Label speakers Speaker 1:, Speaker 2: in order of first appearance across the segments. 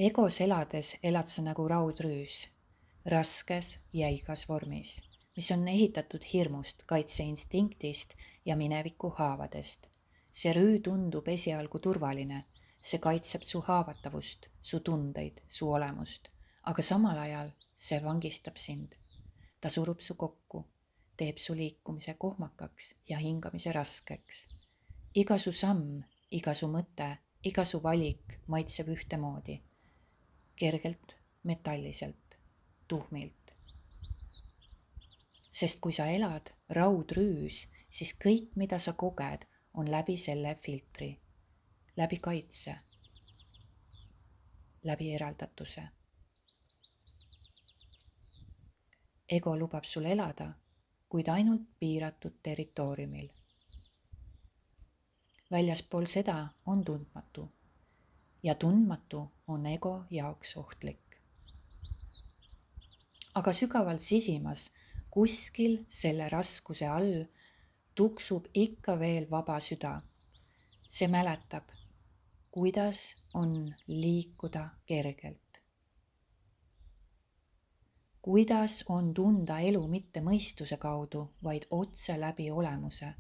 Speaker 1: Egos elades elad sa nagu raudrüüs, raskes jäigas vormis, mis on ehitatud hirmust, kaitseinstinktist ja mineviku haavadest. See rüü tundub esialgu turvaline, see kaitseb su haavatavust, su tundeid, su olemust, aga samal ajal see vangistab sind. Ta surub su kokku, teeb su liikumise kohmakaks ja hingamise raskeks. Iga su samm, iga su mõte, iga su valik maitseb ühtemoodi. Kergelt, metalliselt, tuhmilt. Sest kui sa elad raudrüüs, siis kõik, mida sa koged, on läbi selle filtri, läbi kaitse, läbi eraldatuse. Ego lubab sul elada, kuid ainult piiratud territooriumil. Väljaspool seda on tundmatu ja tundmatu on ego jaoks ohtlik. Aga sügaval sisimas, kuskil selle raskuse all, tuksub ikka veel vaba süda. See mäletab, kuidas on liikuda kergelt. Kuidas on tunda elu mitte mõistuse kaudu, vaid otse läbi olemuse.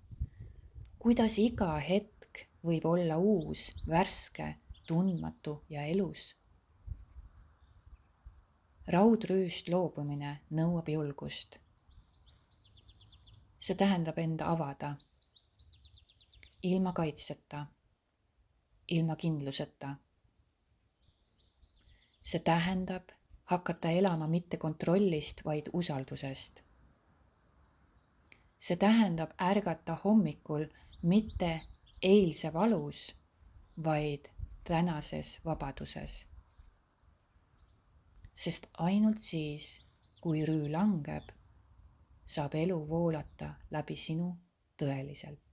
Speaker 1: Kuidas iga hetk võib olla uus, värske, tundmatu ja elus. Raudrüüst loobumine nõuab julgust. See tähendab enda avada, ilma kaitseta, ilma kindluseta. See tähendab hakata elama mitte kontrollist, vaid usaldusest. See tähendab ärgata hommikul mitte eilse valus, vaid tänases vabaduses. Sest ainult siis, kui rüü langeb, saab elu voolata läbi sinu tõeliselt.